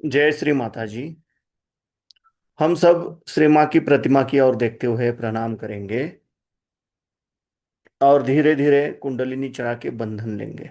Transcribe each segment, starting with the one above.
जय श्री माता जी। हम सब श्री माँ की प्रतिमा की ओर देखते हुए प्रणाम करेंगे और धीरे धीरे कुंडलिनी चढ़ा के बंधन लेंगे।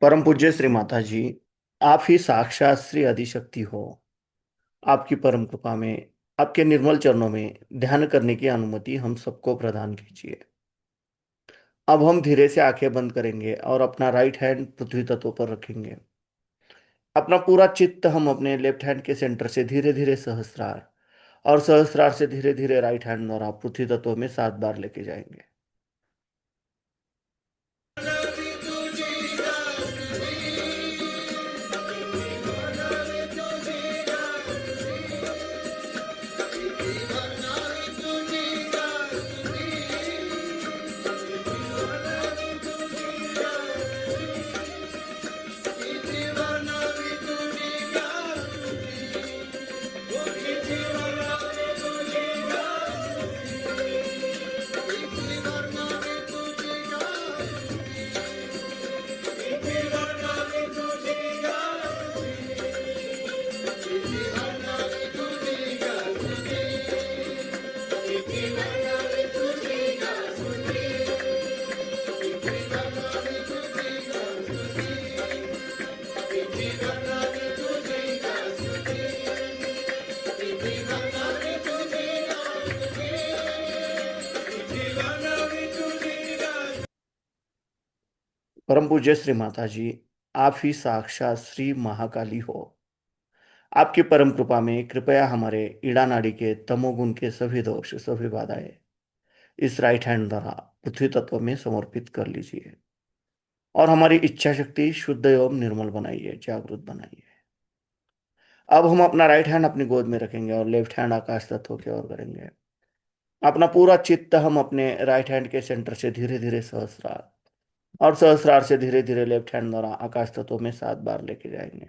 परम पूज्य श्री माता जी, आप ही साक्षात श्री आदिशक्ति हो। आपकी परम कृपा में, आपके निर्मल चरणों में ध्यान करने की अनुमति हम सबको प्रदान कीजिए। अब हम धीरे से आंखें बंद करेंगे और अपना राइट हैंड पृथ्वी तत्व पर रखेंगे। अपना पूरा चित्त हम अपने लेफ्ट हैंड के सेंटर से धीरे धीरे सहस्त्रार और सहस्त्रार से धीरे धीरे राइट हैंड द्वारा पृथ्वी तत्व में 7 बार लेके जाएंगे। परम पूज्य श्री माता जी, आप ही साक्षात श्री महाकाली हो। आपकी परम कृपा में कृपया हमारे ईड़ा नाड़ी के तमोगुण के सभी दोष, सभी बाधाएं इस राइट हैंड द्वारा पृथ्वी तत्व में समर्पित कर लीजिए और हमारी इच्छा शक्ति शुद्ध एवं निर्मल बनाइए, जागृत बनाइए। अब हम अपना राइट हैंड अपनी गोद में रखेंगे और लेफ्ट हैंड आकाश तत्व की ओर करेंगे। अपना पूरा चित्त हम अपने राइट हैंड के सेंटर से धीरे धीरे सहस्रार, और सहस्रार से धीरे धीरे लेफ्ट हैंड द्वारा आकाश तत्व में 7 बार लेके जाएंगे।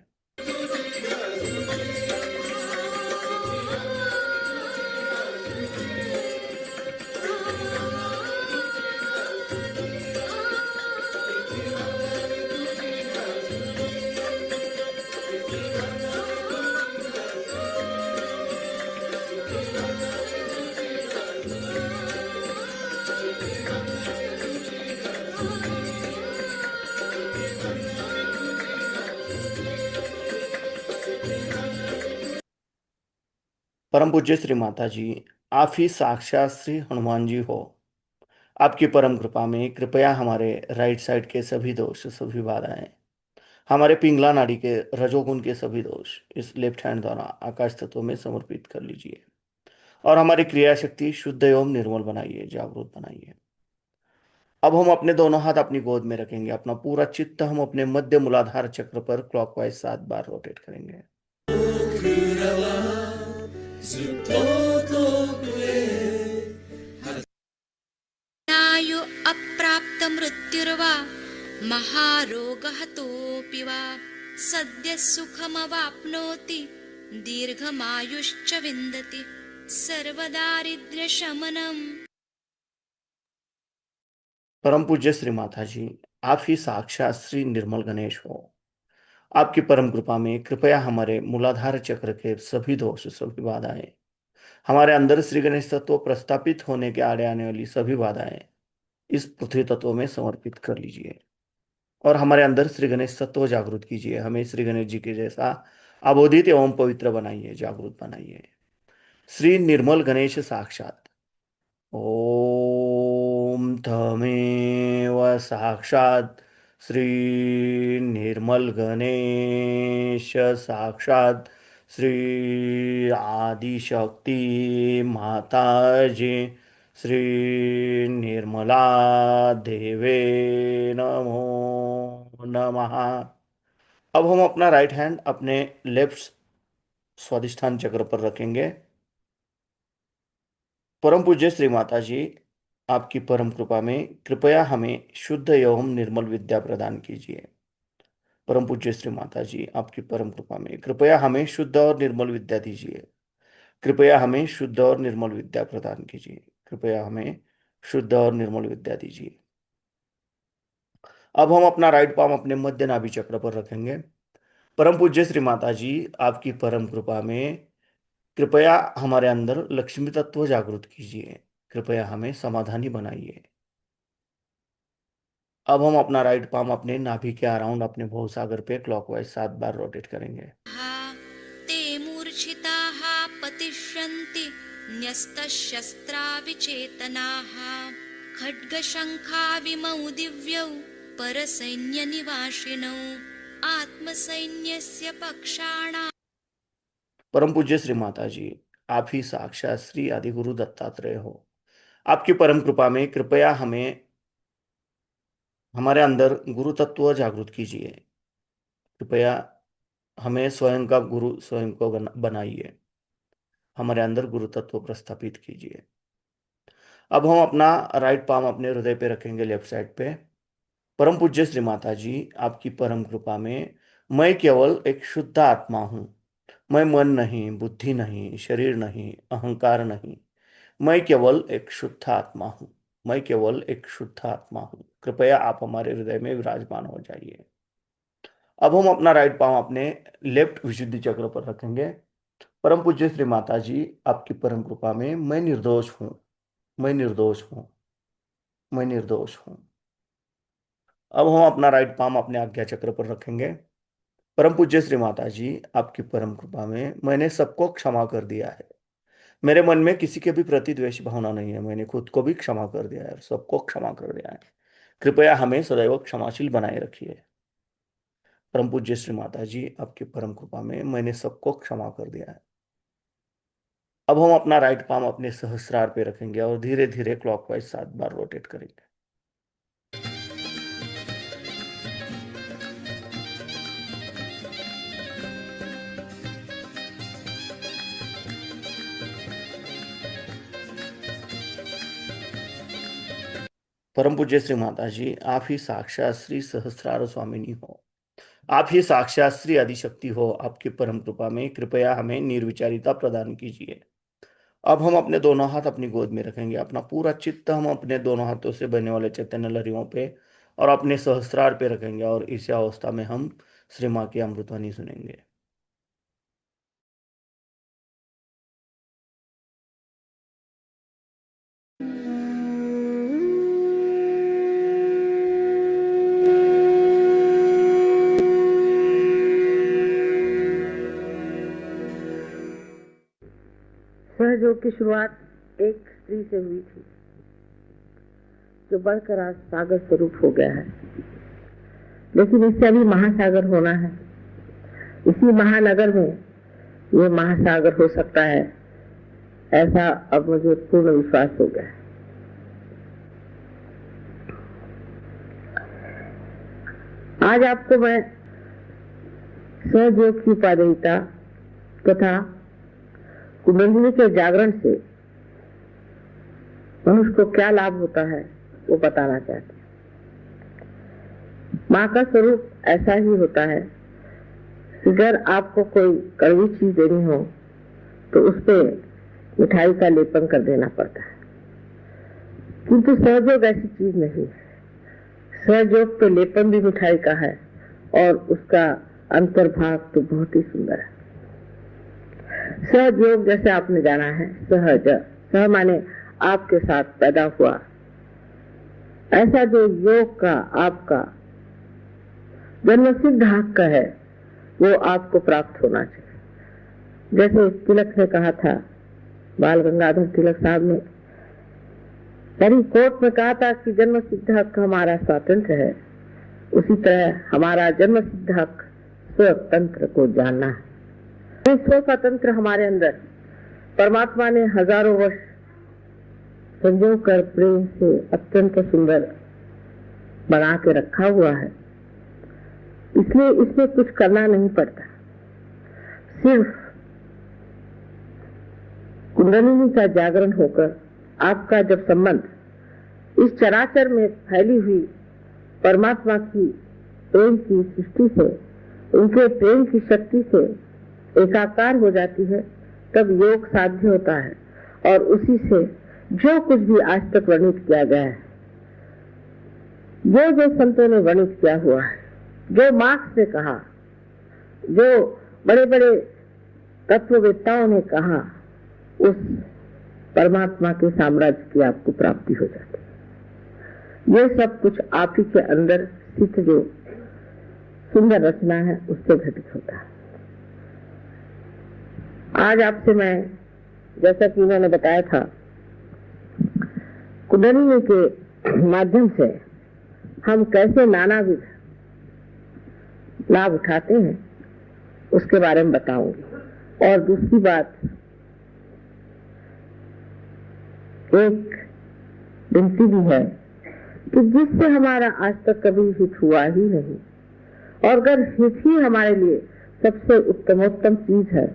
परम पूज्य श्री माता जी, आप ही साक्षात श्री हनुमान जी हो। आपकी परम कृपा में कृपया हमारे राइट साइड के सभी दोष, सभी बाधाएं, हमारे पिंगला नाड़ी के रजोगुण के सभी दोष इस लेफ्ट हैंड द्वारा आकाश तत्व में समर्पित कर लीजिए, और हमारी क्रिया शक्ति शुद्ध एवं निर्मल बनाइए, जागरूक बनाइए। अब हम अपने दोनों हाथ अपनी गोद में रखेंगे। अपना पूरा चित्त हम अपने मध्य मूलाधार चक्र पर क्लॉकवाइज 7 बार रोटेट करेंगे। नायो अप्राप्त मृत्युर्वा महारोगहतोऽपि वा सद्यः सुखमवाप्नोति दीर्घमायुश्च विन्दति सर्वदारिद्र्यशमनम्। परम पूज्य श्री माता जी, आप ही साक्षात श्री निर्मल गणेश हो। आपकी परम कृपा में कृपया हमारे मूलाधार चक्र के सभी दोष, सभी बाधाएं, हमारे अंदर श्री गणेश तत्व प्रस्थापित होने के आड़े आने वाली सभी बाधाएं इस पृथ्वी तत्व में समर्पित कर लीजिए, और हमारे अंदर श्री गणेश तत्व जागृत कीजिए। हमें श्री गणेश जी के जैसा अबोधित एवं पवित्र बनाइए, जागृत बनाइए। श्री निर्मल गणेश साक्षात। ओम तमेव साक्षात श्री निर्मल गणेश साक्षात श्री आदिशक्ति माता जी श्री निर्मला देवे नमो नमः। अब हम अपना राइट हैंड अपने लेफ्ट स्वादिष्ठान चक्र पर रखेंगे। परम पूज्य श्री माता जी, आपकी परम कृपा में कृपया हमें शुद्ध एवं निर्मल विद्या प्रदान कीजिए। परम पूज्य श्री माता जी, आपकी परम कृपा में कृपया हमें शुद्ध और निर्मल विद्या दीजिए। कृपया हमें शुद्ध और निर्मल विद्या प्रदान कीजिए। कृपया हमें शुद्ध और निर्मल विद्या दीजिए। अब हम अपना राइट पाम अपने मध्य नाभि चक्र पर रखेंगे। परम पूज्य श्री माता जी, आपकी परम कृपा में कृपया हमारे अंदर लक्ष्मी तत्व जागृत कीजिए। कृपया हमें समाधानी बनाइए। अब हम अपना राइट पाम अपने नाभि के अराउंड अपने भवसागर पे क्लॉकवाइज 7 बार रोटेट करेंगे। ते मूर्छिताः पतिष्यन्ति न्यस्तशस्त्राविचेतनाः खड्गशङ्खाविमौ दिव्यौ परसैन्यनिवासिनौ आत्मसैन्यस्य पक्षाणां। परम पूज्य श्री माता जी, आप ही साक्षात श्री आदि गुरु दत्तात्रेय हो। आपकी परम कृपा में कृपया हमें हमारे अंदर गुरु तत्व जागृत कीजिए। कृपया हमें स्वयं का गुरु स्वयं को बनाइए। हमारे अंदर गुरु तत्व प्रस्थापित कीजिए। अब हम अपना राइट पाम अपने हृदय पे रखेंगे, लेफ्ट साइड पे। परम पूज्य श्री माता जी, आपकी परम कृपा में मैं केवल एक शुद्ध आत्मा हूँ। मैं मन नहीं, बुद्धि नहीं, शरीर नहीं, अहंकार नहीं। मैं केवल एक शुद्ध आत्मा हूँ। मैं केवल एक शुद्ध आत्मा हूँ। कृपया आप हमारे हृदय में विराजमान हो जाइए। अब हम अपना राइट पांव अपने लेफ्ट विशुद्धि चक्र पर रखेंगे। परम पूज्य श्री माता जी, आपकी परम कृपा में मैं निर्दोष हूँ। मैं निर्दोष हूँ। मैं निर्दोष हूँ। अब हम अपना राइट पाम अपने आज्ञा चक्र पर रखेंगे। परम पूज्य श्री माता जी, आपकी परम कृपा में मैंने सबको क्षमा कर दिया है। मेरे मन में किसी के भी प्रति द्वेष भावना नहीं है। मैंने खुद को भी क्षमा कर दिया है और सबको क्षमा कर दिया है। कृपया हमें सदैव क्षमाशील बनाए रखिए। परम पूज्य श्री माता जी, आपकी परम कृपा में मैंने सबको क्षमा कर दिया है। अब हम अपना राइट पाम अपने सहस्रार पे रखेंगे और धीरे धीरे क्लॉकवाइज 7 बार रोटेट करेंगे। परम पूज्य श्री माता जी, आप ही साक्षात श्री सहस्त्रार स्वामिनी हो। आप ही साक्षात श्री आदिशक्ति हो। आपकी परम कृपा में कृपया हमें निर्विचारिता प्रदान कीजिए। अब हम अपने दोनों हाथ अपनी गोद में रखेंगे। अपना पूरा चित्त हम अपने दोनों हाथों से बनने वाले चैतन्य लहरियों पे और अपने सहस्त्रार पे रखेंगे और इस अवस्था में हम श्री माँ की अमृतवाणी सुनेंगे। सहयोग की शुरुआत एक स्त्री से हुई थी, जो बढ़कर आज सागर स्वरूप हो गया है। लेकिन इससे अभी महासागर होना है। इसी महानगर में ये महासागर हो सकता है, ऐसा अब मुझे पूर्ण विश्वास हो गया है। आज आपको मैं सहयोग की उपादेयता तथा कुंडलिनी के जागरण से मनुष्य को क्या लाभ होता है वो बताना चाहते हैं। माँ का स्वरूप ऐसा ही होता है। अगर आपको कोई कड़वी चीज देनी हो तो उस पे मिठाई का लेपन कर देना पड़ता है, किंतु सहयोग ऐसी चीज नहीं है। सहयोग पे लेपन भी मिठाई का है और उसका अंतर्भाग तो बहुत ही सुंदर है। सहयोग जैसे आपने जाना है, सहज, सह माने आपके साथ पैदा हुआ, ऐसा जो योग का आपका जन्मसिद्ध हक है वो आपको प्राप्त होना चाहिए। जैसे तिलक ने कहा था, बाल गंगाधर तिलक साहब ने पहली कोर्ट में कहा था कि जन्म सिद्ध हक हमारा स्वातंत्र है, उसी तरह हमारा जन्म सिद्ध हक स्वतंत्र को जानना है। स्व स्वतंत्र हमारे अंदर परमात्मा ने हजारों वर्ष संजो कर प्रेम से अत्यंत सुंदर बना के रखा हुआ है, इसलिए इसमें कुछ करना नहीं पड़ता। सिर्फ कुंडलिनी का जागरण होकर आपका जब संबंध इस चराचर में फैली हुई परमात्मा की प्रेम की सृष्टि से, उनके प्रेम की शक्ति से एकाकार हो जाती है, तब योग साध्य होता है। और उसी से जो कुछ भी आज तक वर्णित किया गया है, जो संतों ने वर्णित किया हुआ है, जो मार्क्स ने कहा, जो बड़े बड़े तत्ववेत्ताओं ने कहा, उस परमात्मा के साम्राज्य की आपको प्राप्ति हो जाती है। ये सब कुछ आप ही के अंदर स्थित जो सुंदर रचना है उससे घटित होता है। आज आपसे मैं, जैसा कि मैंने बताया था, कुंडलिनी के माध्यम से हम कैसे नानाविध लाभ उठाते हैं उसके बारे में बताऊंगी। और दूसरी बात, एक विनती भी है कि जिससे हमारा आज तक कभी हित हुआ ही नहीं, और अगर हित ही हमारे लिए सबसे उत्तमोत्तम चीज है,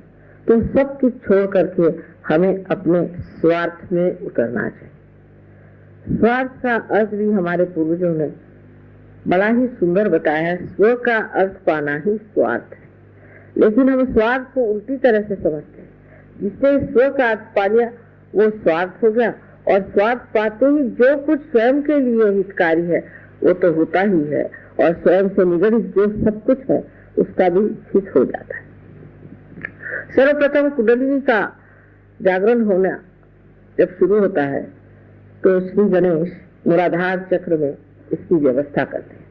तो सब कुछ छोड़ करके हमें अपने स्वार्थ में उतरना चाहिए। स्वार्थ का अर्थ भी हमारे पूर्वजों ने बड़ा ही सुंदर बताया है। स्व का अर्थ पाना ही स्वार्थ है, लेकिन हम स्वार्थ को उल्टी तरह से समझते हैं। जिसने स्व का अर्थ पा लिया वो स्वार्थ हो गया, और स्वार्थ पाते ही जो कुछ स्वयं के लिए हितकारी है वो तो होता ही है, और स्वयं से निगड़ित जो सब कुछ है उसका भी हित हो जाता है। सर्वप्रथम कुंडलिनी का जागरण होना जब शुरू होता है तो श्री गणेश मूलाधार चक्र में इसकी व्यवस्था करते हैं।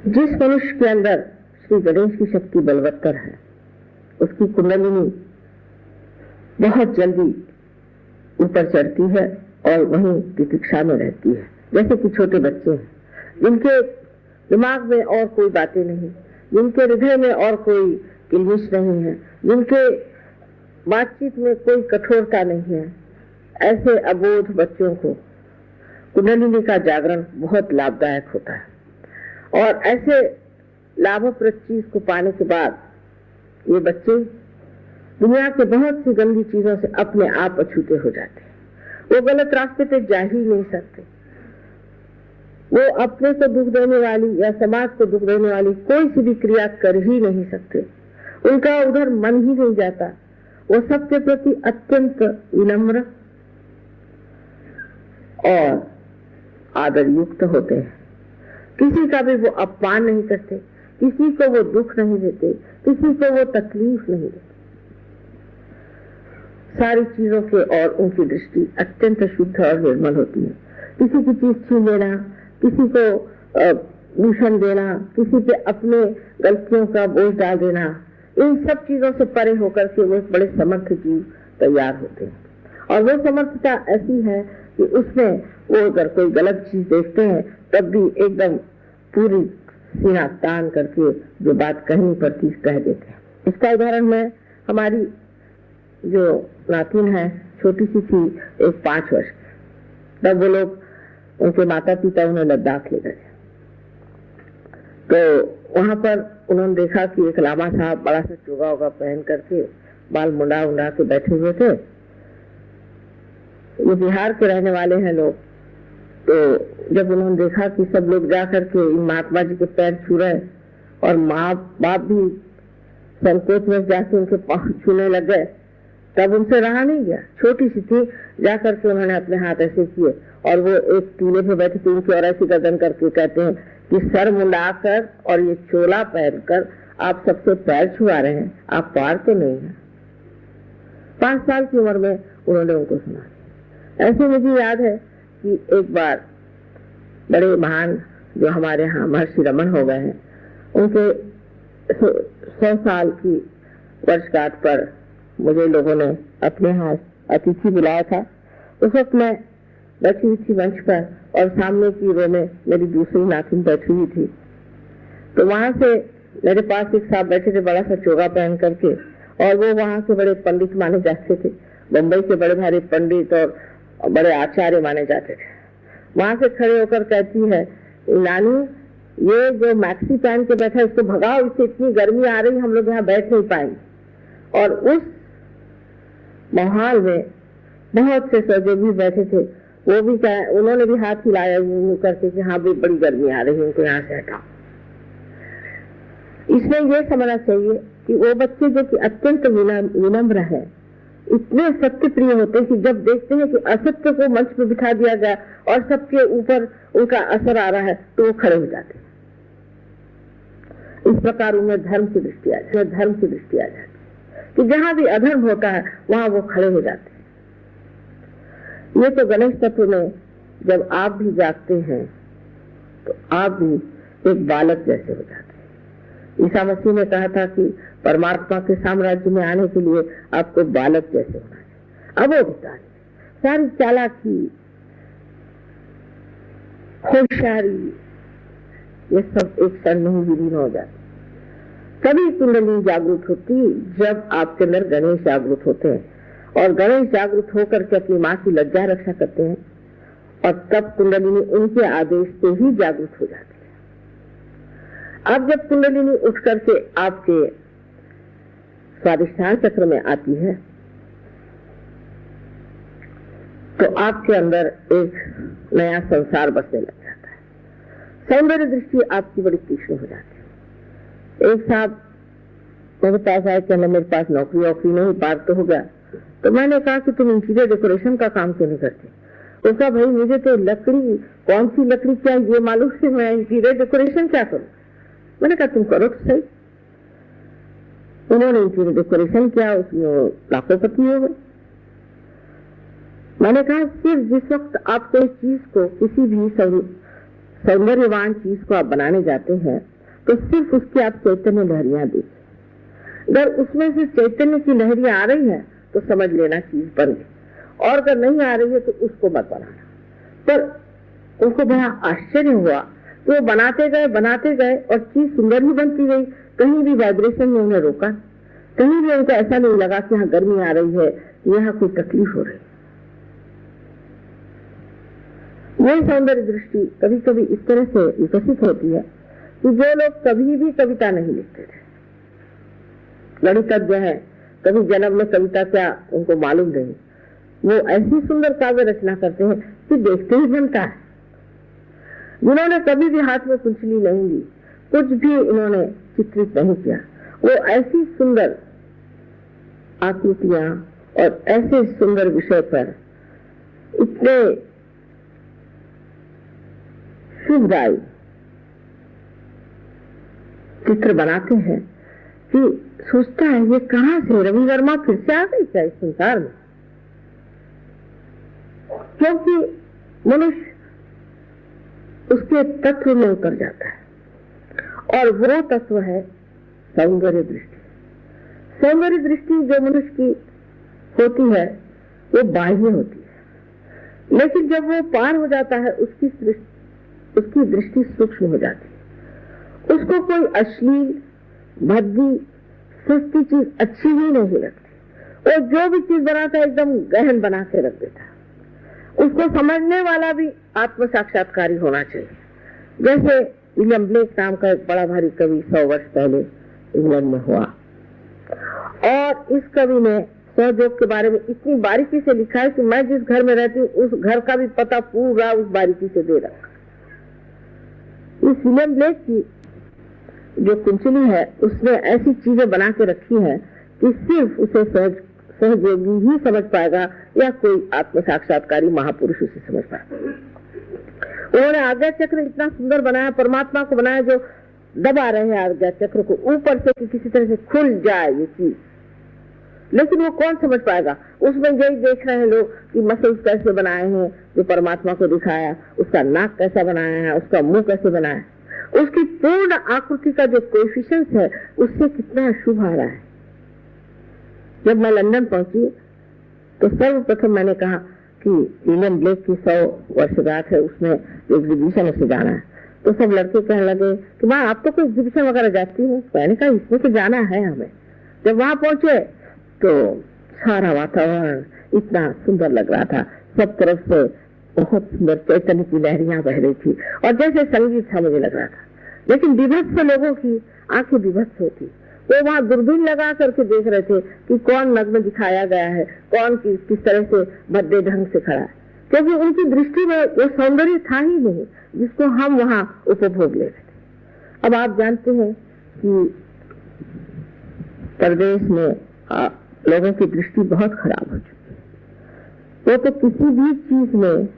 जिस मनुष्य के अंदर श्री गणेश की शक्ति बलवत्तर है, उसकी कुंडलिनी बहुत जल्दी ऊपर चढ़ती है और वहीं प्रतीक्षा में रहती है। जैसे कि छोटे बच्चे हैं, जिनके दिमाग में और कोई बातें नहीं, जिनके हृदय में और कोई किलमिश नहीं है, जिनके बातचीत में कोई कठोरता नहीं है, ऐसे अबोध बच्चों को कुंडलिनी का जागरण बहुत लाभदायक होता है। और ऐसे लाभप्रद चीज को पाने के बाद ये बच्चे दुनिया के बहुत सी गंदी चीजों से अपने आप अछूते हो जाते हैं। वो गलत रास्ते पे जा ही नहीं सकते। वो अपने को दुख देने वाली या समाज को दुख देने वाली कोई सी भी क्रिया कर ही नहीं सकते। उनका उधर मन ही नहीं जाता। वो सबके प्रति अत्यंत विनम्र और आदर युक्त होते हैं। किसी का भी वो अपमान नहीं करते, किसी को वो दुख नहीं देते, किसी को वो तकलीफ नहीं देते। सारी चीजों के और उनकी दृष्टि अत्यंत शुद्ध और निर्मल होती है। किसी की चीज छीन लेना, किसी को दूषण देना, किसी पे अपने गलतियों का बोझ डाल देना, इन सब चीजों से परे होकर के वो एक बड़े समर्थ जीव तैयार होते हैं। और वो समर्थता ऐसी है कि उसमें वो अगर कोई गलत चीज देखते हैं तब भी एकदम पूरी सीना तान करके जो बात कहनी पड़ती कह देते हैं। इसका उदाहरण मैं हमारी जो नातिन है, छोटी सी थी, एक 5 वर्ष की, तब वो लोग उनके माता पिता उन्हें लद्दाख ले गए। तो वहां पर उन्होंने देखा कि एक लामा साहब बड़ा सा चोगा वोगा पहन करके बाल मुंडा उंडा के बैठे हुए थे। ये बिहार के रहने वाले हैं लोग। तो जब उन्होंने देखा कि सब लोग जा करके महात्मा जी के पैर छू रहे और माँ बाप भी संकोच में जाके उनके पाँव छूने लग गए, तब उनसे रहा नहीं गया। छोटी सी थी, जा करके उन्होंने अपने हाथ ऐसे किए और वो एक टीले पे बैठी थी उनकी और ऐसी गर्दन करके कहते हैं कि सर मुंडाकर और ये चोला पहनकर आप सबसे पैर छुआ रहे हैं, आप पार तो नहीं है। 5 साल की उम्र में उन्होंने उनको सुना। ऐसे मुझे याद है कि एक बार बड़े महान जो हमारे यहाँ महर्षि रमन हो गए हैं, उनके 100 साल की वर्षगांठ पर मुझे लोगों ने अपने यहाँ अतिथि बुलाया था। उस वक्त मैं बैठी हुई थी मंच पर और सामने की रो में मेरी दूसरी नातिन बैठी हुई थी। तो वहां से मेरे पास एक साहब बैठे थे बड़ा सा चोगा पहन करके, और वो वहां के बड़े पंडित माने जाते थे, बम्बई के बड़े भारी पंडित और बड़े आचार्य माने जाते थे। वहां से खड़े होकर कहती है, नानी ये जो मैक्सी पहन के बैठा है इसको भगाओ, इससे इतनी गर्मी आ रही हम लोग यहाँ बैठ नहीं पाएंगे। और उस माहौल में बहुत से सहयोगी बैठे थे, वो भी उन्होंने भी हाथ हिलाया यूं करके कि हाँ भी बड़ी गर्मी आ रही है, उनको यहाँ से हटाओ। इसमें यह समझना चाहिए कि वो बच्चे जो कि अत्यंत विनम्र है, इतने सत्य प्रिय होते हैं कि जब देखते हैं कि असत्य को मंच पर बिठा दिया गया और सबके ऊपर उनका असर आ रहा है तो वो खड़े हो जाते हैं। इस प्रकार उनमें धर्म की दृष्टि आ जाती है कि जहां भी अधर्म होता है वहां वो खड़े हो जाते हैं। ये तो गणेश तत्व में जब आप भी जागते हैं तो आप भी एक बालक जैसे हो जाते हैं। ईसा मसीह ने कहा था कि परमात्मा के साम्राज्य में आने के लिए आपको बालक जैसे होना है। अबोधतानी, सारी चालाकी, होशियारी, ये सब एक क्षण में ही विलीन हो जाती। तभी कुंडली जागृत होती जब आपके अंदर गणेश जागृत होते हैं, और गणेश जागृत होकर के अपनी माँ की लज्जा रक्षा करते हैं, और तब कुंडलिनी उनके आदेश से ही जागृत हो जाती है। अब जब कुंडलिनी उठ करके आपके स्वादिष्ठान चक्र में आती है तो आपके अंदर एक नया संसार बसने लग जाता है। सौंदर्य दृष्टि आपकी बड़ी तीक्ष्ण हो जाती है। एक साहब मेरे पास आए, कहने मेरे पास नौकरी नहीं, पार तो हो गया। तो मैंने कहा कि तुम इंटीरियर डेकोरेशन का काम क्यों नहीं करते? उसका भाई मुझे तो लकड़ी, कौन सी लकड़ी क्या ये मालूम से मैं इंटीरियर डेकोरेशन क्या करूं? मैंने कहा तुम करो तो सही। उन्होंने इंटीरियर डेकोरेशन किया, उसमें लाखोंपति हो गए। मैंने कहा सिर्फ जिस वक्त आप कोई चीज को, किसी भी सौंदर्यवान चीज को आप बनाने जाते हैं तो सिर्फ उसकी आप चैतन्य लहरियां देखिए। अगर उसमें से चैतन्य की लहरियां आ रही है तो समझ लेना चीज बन गई, और अगर नहीं आ रही है तो उसको मत बनाना। पर उनको बड़ा आश्चर्य हुआ तो वो बनाते गए और चीज सुंदर ही बनती गई। कहीं भी वाइब्रेशन ने उन्हें रोका, कहीं भी उनको ऐसा नहीं लगा कि यहाँ गर्मी आ रही है, यहाँ कोई तकलीफ हो रही है। यही सौंदर्य दृष्टि कभी कभी इस तरह से विकसित होती है कि जो लोग कभी भी कविता नहीं लिखते थे, गणितज्ञ है, कभी जन्म में कविता क्या उनको मालूम नहीं, वो ऐसी सुंदर काव्य रचना करते हैं कि देखते ही बनता है। जिन्होंने कभी भी हाथ में कुंचली नहीं ली, कुछ भी इन्होंने चित्रित नहीं किया, वो ऐसी सुंदर आकृतियां और ऐसे सुंदर विषय पर इतने शुभदायी चित्र बनाते हैं कि सोचता है ये कहां से रवि वर्मा फिर से आ गई क्या इस संसार में। क्योंकि मनुष्य उसके तत्व में उतर जाता है और वो तत्व है सौंदर्य दृष्टि। सौंदर्य दृष्टि जो मनुष्य की होती है वो बाह्य होती है, लेकिन जब वो पार हो जाता है उसकी दृष्टि सूक्ष्म हो जाती है। उसको कोई अश्लील, भद्दी, सस्ती चीज अच्छी ही नहीं लगती। वो जो भी चीज बनाता है एकदम गहन बना के रख देता है। उसको समझने वाला भी आत्म साक्षात्कारी होना चाहिए। जैसे विलियम ब्लेक नाम का एक बड़ा भारी कवि 100 वर्ष पहले इंग्लैंड में हुआ, और इस कवि ने सहयोग के बारे में इतनी बारीकी से लिखा है कि मैं जिस घर में रहती हूँ उस घर का भी पता पूरा उस बारीकी से दे रखा। इस विलियम ब्लेक की जो कुंचली है उसने ऐसी चीजें बना के रखी है कि सिर्फ उसे सहयोगी ही समझ पाएगा या कोई आत्म साक्षात्कारी महापुरुष उसे समझ पाएगा। उन्होंने आज्ञा चक्र इतना सुंदर बनाया, परमात्मा को बनाया जो दबा रहे हैं आज्ञा चक्र को ऊपर से कि किसी तरह से खुल जाए ये चीज, लेकिन वो कौन समझ पाएगा। उसमें यही देख रहे हैं लोग कि मसल्स कैसे बनाए हैं जो परमात्मा को दिखाया, उसका नाक कैसा बनाया है, उसका मुंह कैसे बनाया है, उसकी पूर्ण आकृति का जो कोएफिशिएंट है उससे कितना शुभ आ रहा है। जब मैं लंदन पहुंची तो सर्वप्रथम मैंने कहा कि विलियम ब्लेक की 100 वर्षगांठ है, उसमें एग्जीबिशन उसे जाना है। तो सब लड़के कहने लगे कि माँ आप तो कोई एग्जीबिशन वगैरह जाती हूँ। मैंने कहा इसमें तो जाना है हमें। जब वहां पहुंचे तो सारा वातावरण इतना सुंदर लग रहा था, सब तरफ से बहुत सुंदर चैतन्य की लहरियां बह रही थी और जैसे संगीत था मुझे लग रहा था। लेकिन विभत्स लोगों की आंखें विभत्स होती, वो वहां दूरबीन लगा करके देख रहे थे कि कौन नग्न दिखाया गया है, कौन किस तरह से भद्दे ढंग से खड़ा है, क्योंकि उनकी दृष्टि में वो सौंदर्य था ही नहीं जिसको हम वहां उपभोग ले रहे थे। अब आप जानते हैं कि प्रदेश में लोगों की दृष्टि बहुत खराब हो चुकी है। वो तो किसी भी चीज में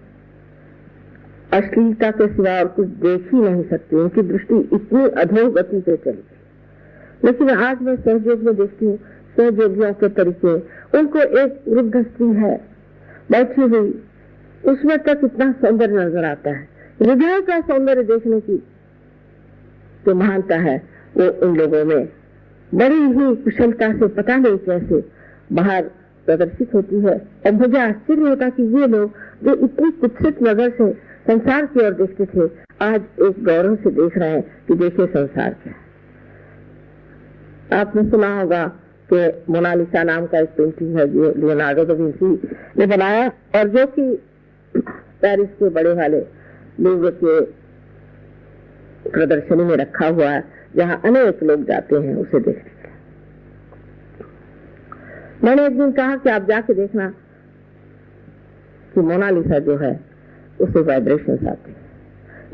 अश्लीलता के सिवा और कुछ देख ही नहीं सकते, उनकी दृष्टि इतनी अधोगति पे चली गई। लेकिन आज मैं सहयोग में देखती हूँ सहयोगियों के तरीके, उनको एक वृद्ध स्त्री है बैठी हुई, उसमें तक इतना सौंदर्य नजर आता है। हृदय का सौंदर्य देखने की जो महानता है वो उन लोगों में बड़ी ही कुशलता से पता नहीं कैसे बाहर प्रदर्शित होती है। और मुझे आश्चर्य होता कि ये लोग जो इतनी कुत्सित नजर से संसार की ओर देखते थे आज एक गौरव से देख रहे हैं कि देखिए संसार क्या है। आपने सुना होगा कि मोनालिसा नाम का एक पेंटिंग है जो लियोनार्डो दा विंची ने बनाया और जो कि पेरिस के बड़े वाले लूव्र के प्रदर्शनी में रखा हुआ है, जहां अनेक लोग जाते हैं उसे देखने। मैंने एक दिन कहा कि आप जाके देखना कि मोनालिसा जो है उसे वाइब्रेशंस आते हैं।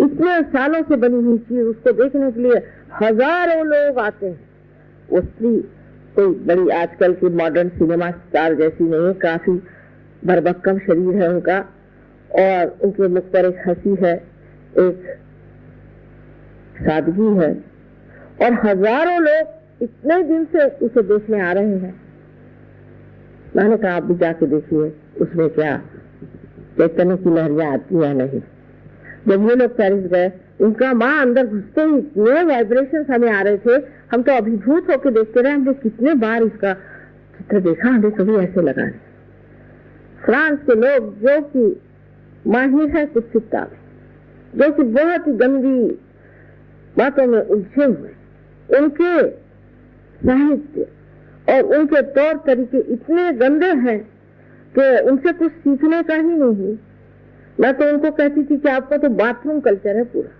इतने सालों से बनी हुई चीज उसको देखने के लिए हजारों लोग आते हैं। वो स्त्री कोई बड़ी आजकल की मॉडर्न सिनेमा स्टार जैसी नहीं है, काफी भरभक्कम शरीर है उनका और उनके मुख पर एक हंसी है, एक सादगी है और हजारों लोग इतने दिन से उसे देखने आ रहे हैं। मैंने कहा आप भी जाके देखिए उसमें क्या चैतन्य की लहरियां आती है नहीं। जब ये लोग पेरिस गए उनका माँ अंदर घुसते ही इतने वाइब्रेशंस हमें आ रहे थे, हम तो अभिभूत होकर देखते रहे। हमने कितने बार इसका चित्र देखा, हमें कभी ऐसे लगा नहीं। फ्रांस के लोग जो कि माहिर है कुत्सिकता में, जो कि बहुत ही गंदी बातों में उलझे हुए, उनके साहित्य और उनके तौर तरीके इतने गंदे हैं कि उनसे कुछ सीखने का ही नहीं। मैं तो उनको कहती थी कि आपका तो बाथरूम कल्चर है पूरा,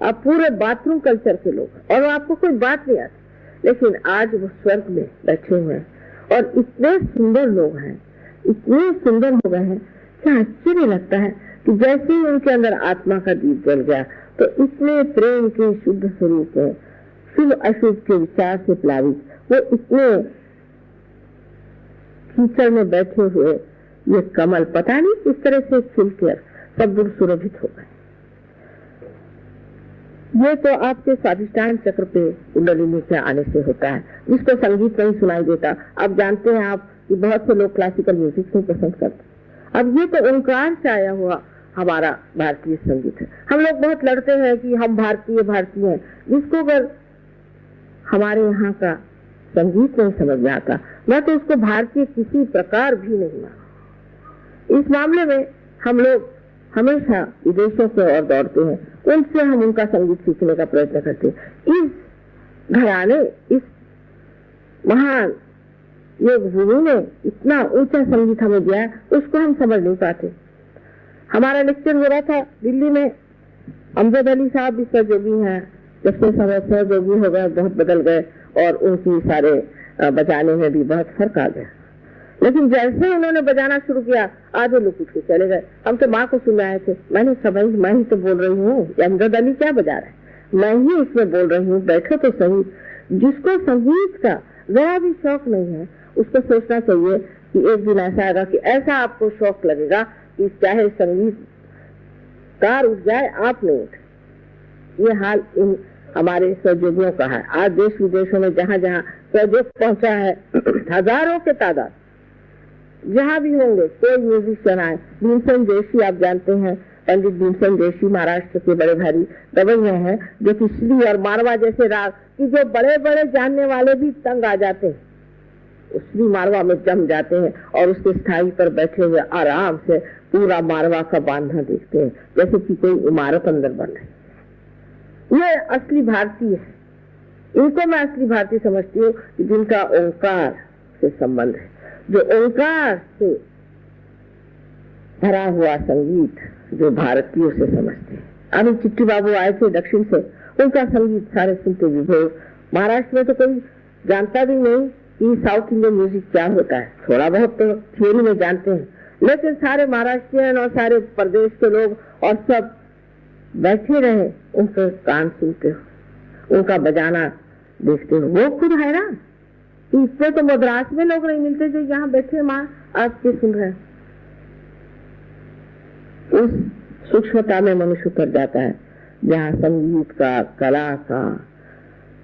आप पूरे बाथरूम कल्चर के लोग और आपको कोई बात नहीं आती। लेकिन आज वो स्वर्ग में बैठे हुए हैं और इतने सुंदर लोग हैं, इतने सुंदर हो गए हैं कि आश्चर्य लगता है कि जैसे ही उनके अंदर आत्मा का दीप जल गया तो इतने प्रेम के शुद्ध स्वरूप में शुभ अशुभ के विचार से प्लावित वो इतने कीचड़ में बैठे हुए ये कमल पता नहीं किस तरह से खिलकर सब दूर सुरभित हो गए। ये तो आपके स्वाधिष्ठान चक्र पे कुंडलिनी के आने से होता है, जिसको संगीत नहीं सुनाई देता। आप जानते हैं आप कि बहुत से लोग क्लासिकल म्यूजिक नहीं पसंद करते। अब ये तो ओंकार से आया हुआ हमारा भारतीय संगीत है। हम लोग बहुत लड़ते हैं कि हम भारतीय भारतीय हैं, जिसको अगर हमारे यहाँ का संगीत नहीं समझ में आता मैं तो उसको भारतीय किसी प्रकार भी नहीं माना। इस मामले में हम लोग हमेशा विदेशों की ओर दौड़ते हैं, उनसे हम उनका संगीत सीखने का प्रयत्न करते हैं। इस घराने, इस महान योग भूमि ने इतना ऊंचा संगीत हमें दिया है, उसको हम समझ नहीं पाते। हमारा लेक्चर हो रहा था दिल्ली में, अमजद अली साहब भी सहयोगी हैं, जब से समय सहयोगी हो गए बहुत बदल गए और उनकी सारे बजाने में भी बहुत फर्क आ गया। लेकिन जैसे उन्होंने बजाना शुरू किया आधे लोग उठ के चले गए। हम तो माँ को सुन आए थे, मैंने समझ मैं ही तो बोल रही हूँ, अमजद अली क्या बजा रहा है, मैं ही उसमें बोल रही हूँ, बैठो तो सही। जिसको संगीत का जरा भी शौक नहीं है उसको सोचना चाहिए कि एक दिन ऐसा आएगा कि ऐसा आपको शौक लगेगा कि चाहे संगीत कार उठ जाए आप नहीं उठे। ये हाल इन हमारे सहयोगियों का है। आज देश विदेशों में जहाँ जहाँ सहयोग पहुंचा है हजारों के तादाद, जहाँ भी होंगे कोई म्यूजिशियन आए। भीमसेन जोशी आप जानते हैं, पंडित भीमसेन जोशी महाराष्ट्र के बड़े भारी गवैये हैं, जो कि श्री और मारवा जैसे राग की जो बड़े बड़े जानने वाले भी तंग आ जाते हैं, उस श्री मारवा में जम जाते हैं और उसके स्थाई पर बैठे हुए आराम से पूरा मारवा का बांधना देखते हैं जैसे कि कोई इमारत अंदर बन रही। ये असली भारतीय है, इनको मैं असली भारतीय समझती हूँ जिनका ओंकार से संबंध है, जो ओंकार से भरा हुआ संगीत जो भारतीयों से समझते हैं। अभी चिट्टी बाबू आए थे दक्षिण से, उनका संगीत सारे सुनते विभोर। महाराष्ट्र में तो कोई जानता भी नहीं कि साउथ इंडियन म्यूजिक क्या होता है, थोड़ा बहुत तो थियोरी में जानते हैं, लेकिन सारे महाराष्ट्रियन और सारे प्रदेश के लोग और सब बैठे रहे उनके कान सुनते हो, उनका बजाना देखते हो। वो खुद हैरान कि इससे तो मद्रास में लोग नहीं मिलते जो यहाँ बैठे माँ आपके सुन रहे हैं। उस सूक्ष्मता में मनुष्य उतर जाता है जहाँ संगीत का, कला का,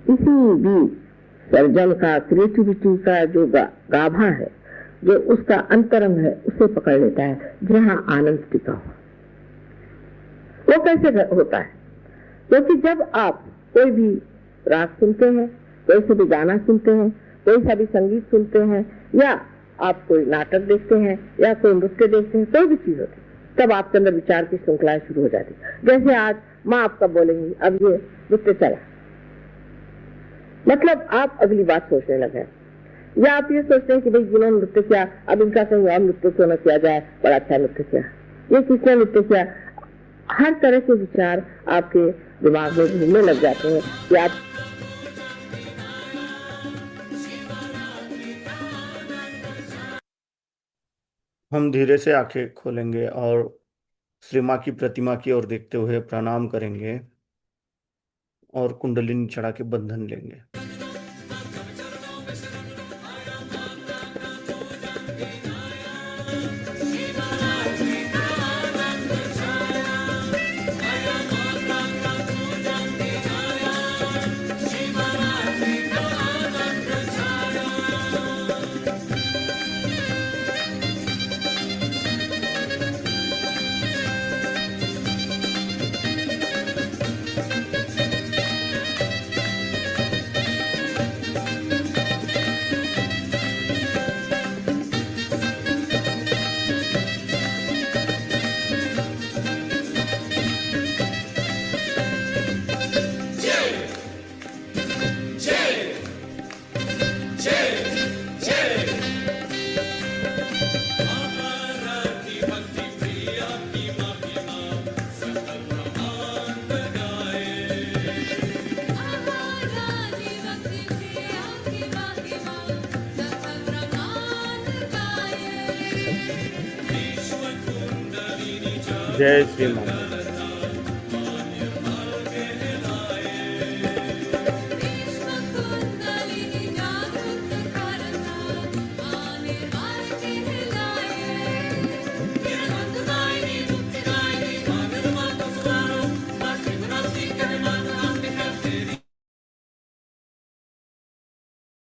किसी भी सर्जन का, क्रिएटिविटी का जो गाभा है, जो उसका अंतरंग है, उसे पकड़ लेता है जहाँ आनंद टिका हो। वो कैसे होता है? क्योंकि जब आप कोई भी राग सुनते हैं, कोई सा भी गाना सुनते हैं, कोई सा भी संगीत सुनते हैं, या आप कोई नाटक देखते हैं या कोई नृत्य देखते हैं, कोई भी चीज होती है, तब आपके अंदर विचार की श्रृंखला शुरू हो जाती है। जैसे आज माँ आपका बोलेंगी अब ये नृत्य चला, मतलब आप अगली बात सोचने लगे, या आप ये सोचते हैं कि भाई जिन्होंने नृत्य किया अब इनका कहीं और नृत्य क्यों न किया जाए, बड़ा अच्छा नृत्य किया, ये किसने नृत्य किया। हर तरह के विचार आपके दिमाग में घूमने लग जाते हैं कि आप हम धीरे से आंखें खोलेंगे और श्री माँ की प्रतिमा की ओर देखते हुए प्रणाम करेंगे और कुंडलिनी चढ़ा के बंधन लेंगे। जय श्री माता।